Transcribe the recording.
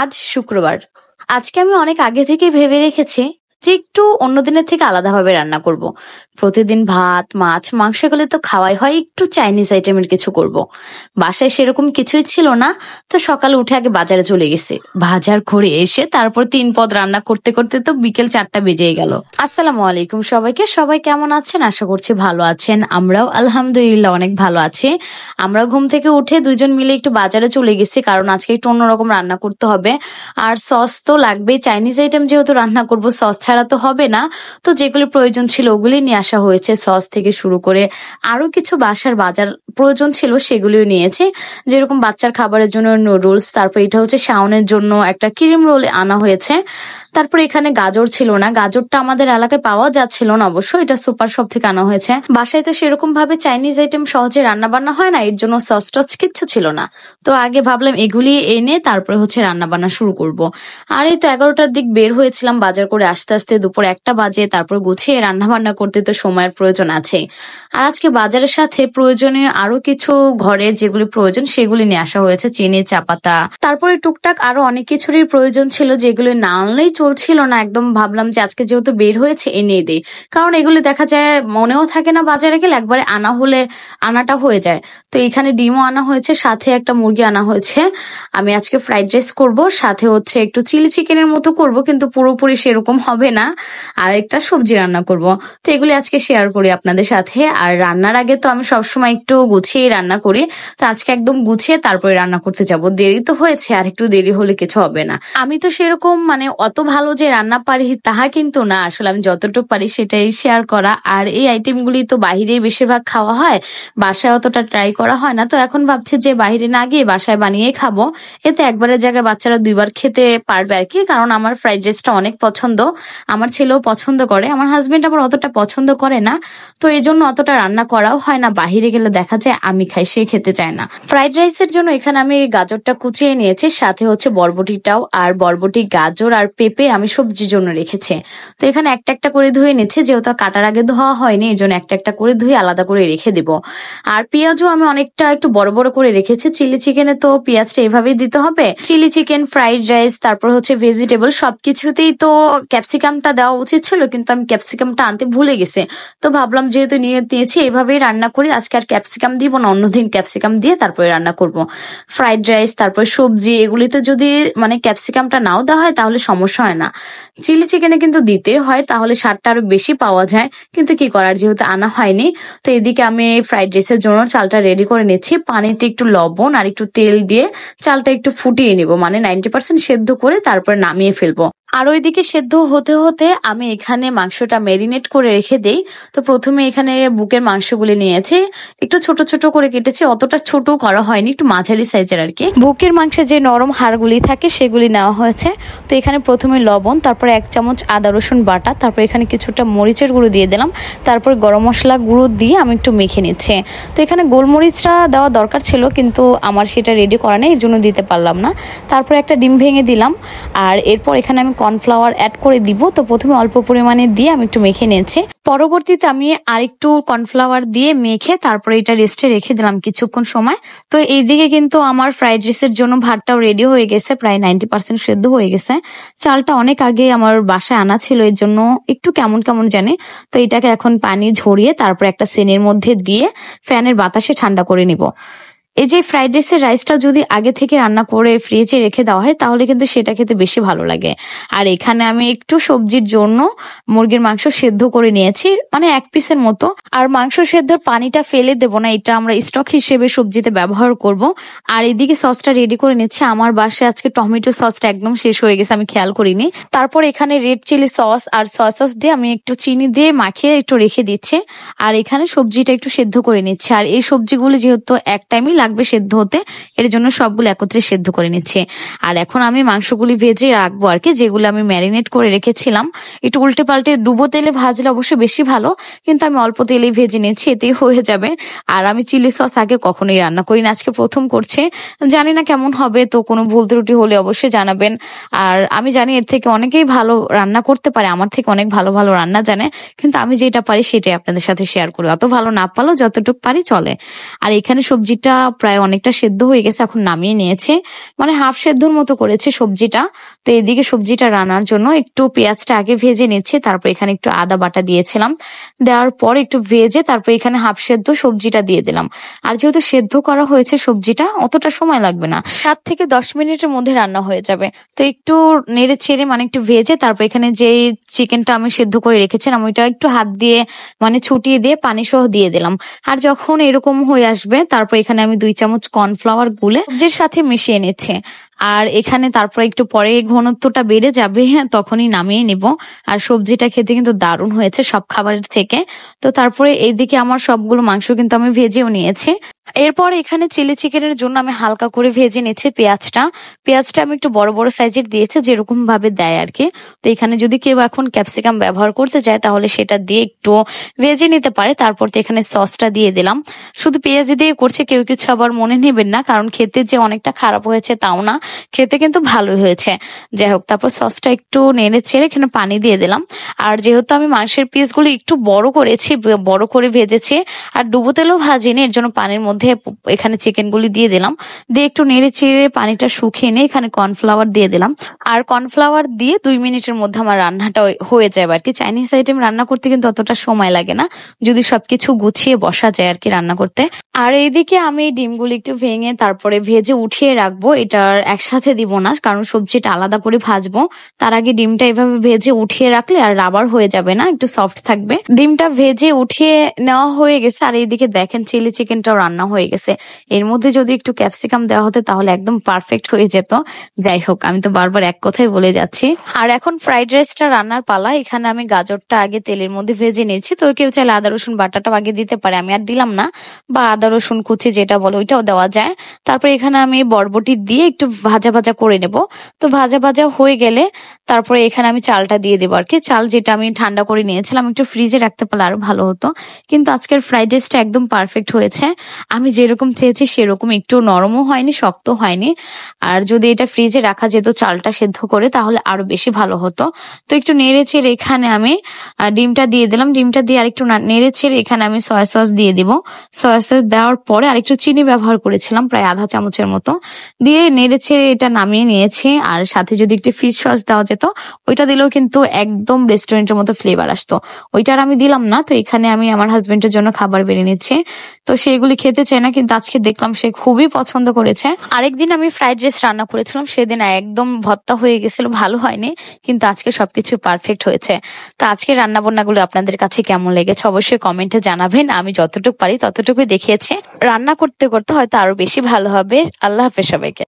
আজ শুক্রবার। আজকে আমি অনেক আগে থেকেই ভেবে রেখেছি যে একটু অন্য দিনের থেকে আলাদাভাবে রান্না করব। প্রতিদিন ভাত, মাছ, মাংস এগুলো তো খাওয়াই হয়, একটু চাইনিজ আইটেমের কিছু করব। বাসায় সেরকম কিছুই ছিল না, তো সকালে উঠে আগে বাজারে চলে গেছি। বাজার করে এসে তারপর 3 পদ রান্না করতে করতে তো বিকেল 4টা বেজেই গেল। আসসালামু আলাইকুম সবাইকে। সবাই কেমন আছেন? আশা করছি ভালো আছেন। আমরাও আলহামদুলিল্লাহ অনেক ভালো আছি। আমরা ঘুম থেকে উঠে দুইজন মিলে একটু বাজারে চলে গেছি, কারণ আজকে একটু অন্যরকম রান্না করতে হবে। আর সস তো লাগবেই, চাইনিজ আইটেম যেহেতু রান্না করব, সস ছাড়া তো হবে না। তো যেগুলি প্রয়োজন ছিল ওগুলি নিয়ে আসা হয়েছে, সস থেকে শুরু করে আরো কিছু বাসার বাজার প্রয়োজন ছিল সেগুলিও নিয়েছি। যেরকম বাচ্চার খাবারের জন্য নুডলস, তারপর এটা হচ্ছে শাওনের জন্য একটা ক্রিম রোল আনা হয়েছে। তারপর এখানে গাজর ছিল না, গাজরটা আমাদের এলাকায় পাওয়া যাচ্ছিল না, অবশ্য এটা সুপার শপ থেকে আনা হয়েছে। বাসায় তো সেরকম ভাবে চাইনিজ আইটেম সহজে রান্না বান্না হয় না, এর জন্য সস টস কিচ্ছু ছিল না। তো আগে ভাবলাম এগুলি এনে তারপরে হচ্ছে রান্না বান্না শুরু করব। আর এই তো 11টার দিক বের হয়েছিলাম বাজার করে, আস্তে আস্তে দুপুর 1টা বাজে। তারপর গুছিয়ে রান্না বান্না করতে তো সময়ের প্রয়োজন আছে। আর আজকে বাজারের সাথে প্রয়োজনীয় আরো কিছু ঘরের যেগুলি প্রয়োজন সেগুলি নিয়ে আসা হয়েছে, চিনি, চা পাতা, তারপরে টুকটাক আরো অনেক কিছুরই প্রয়োজন ছিল যেগুলি না আনলেই চলছিল না। একদম ভাবলাম যে আজকে যেহেতু বের হয়েছে এনে দিই, কারণ এগুলি দেখা যায় মনেও থাকে না, বাজারে গেলে একবারে আনা হলে আনাটা হয়ে যায়। তো এখানে ডিমও আনা হয়েছে, সাথে একটা মুরগি আনা হয়েছে। আমি আজকে ফ্রাইড রাইস করব, সাথে হচ্ছে একটু চিলি চিকেনের মতো করব, কিন্তু পুরোপুরি সেরকম হবে না। আর একটা সবজি রান্না করব। তো এগুলি আজকে শেয়ার করি আপনাদের সাথে। আর রান্নার আগে তো আমি সবসময় একটু গুছিয়ে রান্না করি, তো আজকে একদম গুছিয়ে তারপরে রান্না করতে যাব। দেরি তো হয়েছে, আর একটু দেরি হলে কিছু হবে না। আমি তো সেরকম মানে অত ভালো যে রান্না পারি তাহা কিন্তু না, আসলে আমি যতটুকু পারি সেটাই শেয়ার করা। আর এই আইটেমগুলি তো বাহিরেই বেশিরভাগ খাওয়া হয়, বাসায় অতটা ট্রাই করা হয় না। তো এখন ভাবছি যে বাইরে না গিয়ে বাসায় বানিয়েই খাবো, এতে একবারের জায়গায় বাচ্চারা 2বার খেতে পারবে আর কি। কারণ আমার ফ্রাইড রাইসটা অনেক পছন্দ, আমার ছেলেও পছন্দ করে, আমার হাজবেন্ড আবার অতটা পছন্দ করে না। তো এই জন্য অতটা রান্না করাও হয় না, বাহিরে গেলে দেখা যায় আমি খাই, সে খেতে চায় না। ফ্রাইড রাইসের জন্য এখানে আমি গাজরটা কুচিয়ে নিয়েছি, সাথে হচ্ছে বরবটিটাও। আর বরবটি, গাজর আর পেঁপে আমি সবজির জন্য রেখেছি। তো এখানে একটা একটা করে ধুয়ে নিচ্ছে, যেহেতু কাটার আগে ধোয়া হয়নি, এই জন্য একটা একটা করে ধুয়ে আলাদা করে রেখে দিব। আর পেঁয়াজও আমি অনেকটা একটু বড় বড় করে রেখেছি। চিলি চিকেনে তো পেঁয়াজটা এভাবেই দিতে হবে। চিলি চিকেন, ফ্রাইড রাইস, তারপর হচ্ছে ভেজিটেবল সবকিছুতেই তো ক্যাপসিকামটা দেওয়া উচিত ছিল, কিন্তু আমি ক্যাপসিকামটা আনতে ভুলে গেছি। তো ভাবলাম যেহেতু নিয়েছি এইভাবেই রান্না করি, আজকে আর ক্যাপসিকাম দিব না, অন্যদিন ক্যাপসিকাম দিয়ে তারপরে রান্না করব। ফ্রাইড রাইস, তারপর সবজি, এগুলিতে যদি মানে ক্যাপসিকামটা নাও দেওয়া হয় তাহলে সমস্যা হয় না। চিলি চিকেনে কিন্তু দিতে হয়, তাহলে স্বাদটা আরো বেশি পাওয়া যায়, কিন্তু কি করার, যেহেতু আনা হয়নি। তো এদিকে আমি ফ্রাইড রাইসের জন্য চালটা রেডি করে নিচ্ছি। পানিতে একটু লবণ আর একটু তেল দিয়ে চালটা একটু ফুটিয়ে নিব, মানে 90% সেদ্ধ করে তারপরে নামিয়ে ফেলবো। আর ওইদিকে সেদ্ধ হতে হতে আমি এখানে মাংসটা ম্যারিনেট করে রেখে দেই। তো প্রথমে এখানে বুকের মাংসগুলি নিয়েছি, একটু ছোট ছোট করে কেটেছি, অতটা ছোট করা হয়নি, একটু মাঝারি সাইজের আর কি। বুকের মাংসে যে নরম হাড়গুলি থাকে সেগুলি নেওয়া হয়েছে। তো এখানে প্রথমে লবণ, তারপরে 1 চামচ আদা রসুন বাটা, তারপর এখানে কিছুটা মরিচের গুঁড়ো দিয়ে দিলাম, তারপর গরম মশলা গুঁড়ো দিয়ে আমি একটু মেখে নিচ্ছি। তো এখানে গোলমরিচটা দেওয়া দরকার ছিল, কিন্তু আমার সেটা রেডি করা নেই, এর জন্য দিতে পারলাম না। তারপর একটা ডিম ভেঙে দিলাম, আর এরপর এখানে আমি কর্নফ্লাওয়ার অ্যাড করে দিব। তো প্রথমে অল্প পরিমাণে দিয়ে আমি একটু মেখে নিয়েছি, পরবর্তীতে আমি আরেকটু কর্নফ্লাওয়ার দিয়ে মেখে তারপরে এটা রেস্টে রেখে দিলাম কিছুক্ষণ সময়। তো এইদিকে কিন্তু আমার ফ্রাইড রাইসের জন্য ভাতটাও রেডি হয়ে গেছে, প্রায় 90% সেদ্ধ হয়ে গেছে। চালটা অনেক আগে আমার বাসায় আনা ছিল, এর জন্য একটু কেমন কেমন জানে। তো এটাকে এখন পানি ঝরিয়ে তারপর একটা সেনের মধ্যে দিয়ে ফ্যানের বাতাসে ঠান্ডা করে নিব। এই যে ফ্রাইড রাইসের রাইসটা যদি আগে থেকে রান্না করে ফ্রিজে রেখে দেওয়া হয় তাহলে কিন্তু সেটা খেতে বেশি ভালো লাগে। আর এখানে আমি একটু সবজির জন্য মুরগির মাংস সেদ্ধ করে নিয়েছি, মানে 1 পিসের মতো। আর মাংস সেদ্ধর পানিটা ফেলে দেবো না, এটা আমরা স্টক হিসেবে সবজিতে ব্যবহার করব। আর এদিকে সসটা রেডি করে নিচ্ছে। আমার বাসায় আজকে টমেটো সসটা একদম শেষ হয়ে গেছে, আমি খেয়াল করিনি। তারপর এখানে রেড চিলি সস আর সয়া সস দিয়ে আমি একটু চিনি দিয়ে মাখিয়ে একটু রেখে দিচ্ছি। আর এখানে সবজিটা একটু সেদ্ধ করে নিচ্ছে। আর এই সবজিগুলো যেহেতু এক টাইমই লাগবে সেদ্ধ হতে, এর জন্য সবগুলো একত্রে সেদ্ধ করে নিচ্ছে। আর এখন আমি মাংসগুলি ভেজে রাখবো আর কি, যেগুলো আমি ম্যারিনেট করে রেখেছিলাম। একটু উল্টে পাল্টে ডুবো তেলে ভাজলে অবশ্যই বেশি ভালো, কিন্তু আমি অল্প তেলেই ভেজে নিয়েছি, এতেই হয়ে যাবে। আর আমি চিলি সস আগে কখনোই রান্না করি না, আজকে প্রথম করছে, জানি না কেমন হবে। তো কোনো ভুল ত্রুটি হলে অবশ্যই জানাবেন। আর আমি জানি এর থেকে অনেকেই ভালো রান্না করতে পারে, আমার থেকে অনেক ভালো ভালো রান্না জানে, কিন্তু আমি যেটা পারি সেটাই আপনাদের সাথে শেয়ার করি। অত ভালো না পারলেও যতটুকু পারি চলে। আর এখানে সবজিটা প্রায় অনেকটা সেদ্ধ হয়ে গেছে, এখন নামিয়ে নিয়েছে, মানে হাফ সেদ্ধর মতো করেছে সবজিটা। তো এদিকে সবজিটা রান্নার জন্য একটু পেঁয়াজটা আগে ভেজে নিচ্ছে, তারপর এখানে একটু আদা বাটা দিয়েছিলাম, দেওয়ার পর একটু ভেজে তারপর এখানে হাফ সেদ্ধ সবজিটা দিয়ে দিলাম। আর যেহেতু সেদ্ধ করা হয়েছে সবজিটা, অতটা সময় লাগবে না, 7 থেকে 10 মিনিটের মধ্যে রান্না হয়ে যাবে। তো একটু নেড়ে ছেড়ে মানে একটু ভেজে তারপর এখানে যে চিকেনটা আমি সেদ্ধ করে রেখেছিলাম ওইটা একটু হাত দিয়ে মানে ছুটিয়ে দিয়ে পানি সহ দিয়ে দিলাম। আর যখন এরকম হয়ে আসবে তারপর এখানে আমি 2 চামচ কর্নফ্লাওয়ার গুলে সবজির সাথে মিশিয়ে নিচ্ছে। আর এখানে তারপর একটু পরে ঘনত্বটা বেড়ে যাবে, হ্যাঁ তখনই নামিয়ে নিব। আর সবজিটা খেতে কিন্তু দারুণ হয়েছে সব খাবারের থেকে। তো তারপরে এইদিকে আমার সবগুলো মাংস কিন্তু আমি ভেজেও নিয়েছি। এরপর এখানে চিলি চিকেনের জন্য আমি হালকা করে ভেজে নিচ্ছি পেঁয়াজটা আমি একটু বড় বড় সাইজের দিয়েছি, যেরকম ভাবে দেয় আর কি। তো এখানে যদি কেউ এখন ক্যাপসিকাম ব্যবহার করতে চায় তাহলে সেটা দিয়ে একটু ভেজে নিতে পারে। তারপর তো এখানে সসটা দিয়ে দিলাম। শুধু পেঁয়াজ দিয়ে করছে, কেউ কিছু আবার মনে নেবেন না, কারণ খেতে যে অনেকটা খারাপ হয়েছে তাও না, খেতে কিন্তু ভালোই হয়েছে। যাই হোক, তারপর সসটা একটু নেড়ে ছেড়ে এখানে পানি দিয়ে দিলাম। আর যেহেতু আমি মাংসের পিসগুলো একটু বড় করেছি, বড় করে ভেজেছি আর ডুবো তেলেও ভাজিনি, এর জন্য পানির মধ্যে এখানে চিকেন গুলি দিয়ে দিলাম, দিয়ে একটু নেড়ে চেড়ে পানিটা শুকিয়ে নিয়ে এখানে কর্নফ্লাওয়ার দিয়ে দিলাম। আর কর্নফ্লাওয়ার দিয়ে 2 মিনিটের মধ্যে আমার রান্নাটা হয়ে যায় আর কি। চাইনিজ আইটেম রান্না করতে কিন্তু অতটা সময় লাগে না, যদি সবকিছু গুছিয়ে বসা যায় আর কি রান্না করতে। আর এইদিকে আমি ডিমগুলি একটু ভেঙে তারপরে ভেজে উঠিয়ে রাখবো, এটার একসাথে দিব না কারণ সবজিটা আলাদা করে ভাজবো। তার আগে ডিমটা এভাবে ভেজে উঠিয়ে রাখলে আর রাবার হয়ে যাবে না, একটু সফট থাকবে। ডিমটা ভেজে উঠিয়ে নেওয়া হয়ে গেছে। আর এইদিকে দেখেন চিলি চিকেনটাও রান্না হয়ে গেছে। এর মধ্যে যদি একটু ক্যাপসিকাম দেওয়া হতো তাহলে একদম পারফেক্ট হয়ে যেত। যাই হোক, আমি তো বারবার এক কথাই বলে যাচ্ছি। আর এখন ফ্রাইড রাইসটা রান্নার পালা। এখানে আমি গাজরটা আগে তেলের মধ্যে ভেজে নিয়েছি, তো কেউ চাইলে আদা রসুন বাটাটাও আগে দিতে পারে, আমি আর দিলাম না, বা আদা রসুন কুচি যেটা বলে ওইটাও দেওয়া যায়। তারপর এখানে আমি বরবটি দিয়ে একটু ভাজা ভাজা করে নেব। তো ভাজা ভাজা হয়ে গেলে তারপরে এখানে আমি চালটা দিয়ে দেবো আর কি। চাল যেটা আমি ঠান্ডা করে নিয়েছিলাম, একটু ফ্রিজে রাখতে পারলে আরো ভালো হতো, কিন্তু আজকের ফ্রাইড রাইসটা একদম পারফেক্ট হয়েছে। আমি যেরকম চেয়েছি সেরকম, একটু নরমও হয়নি শক্ত হয়নি। আর যদি এটা ফ্রিজে রাখা যেত চালটা সেদ্ধ করে তাহলে আরো বেশি ভালো হতো। তো একটু নেড়ে চেড়ে এখানে আমি ডিমটা দিয়ে দিলাম, ডিমটা দিয়ে আরেকটু নেড়ে চেড়ে এখানে আমি সয়া সস দিয়ে দিব। সয়া সস দেওয়ার পরে আরেকটু চিনি ব্যবহার করেছিলাম প্রায় আধা চামচের মতো, দিয়ে নেড়ে ছেড়ে এটা নামিয়ে নিয়েছি। আর সাথে যদি একটু ফিশ সস দেওয়া যেত ওইটা দিলেও কিন্তু একদম রেস্টুরেন্টের মতো ফ্লেভার আসতো। ওইটার আমি দিলাম না, তো এখানে আমি আমার হাজবেন্ডের জন্য খাবার বেড়ে নিচ্ছি। তো সেগুলি খেতে চায় না, কিন্তু আজকে দেখলাম সে খুবই পছন্দ করেছে। আরেকদিন আমি ফ্রাইড রাইস রান্না করেছিলাম, সেদিন একদম ভর্তা হয়ে গেছিল, ভালো হয়নি, কিন্তু আজকে সবকিছু পারফেক্ট হয়েছে। তো আজকে রান্না বান্নাগুলো আপনাদের কাছে কেমন লেগেছে অবশ্যই কমেন্টে জানাবেন। আমি যতটুকু পারি ততটুকুই দেখিয়েছি, রান্না করতে করতে হয়তো আরো বেশি ভালো হবে। আল্লাহ হাফেজ সবাইকে।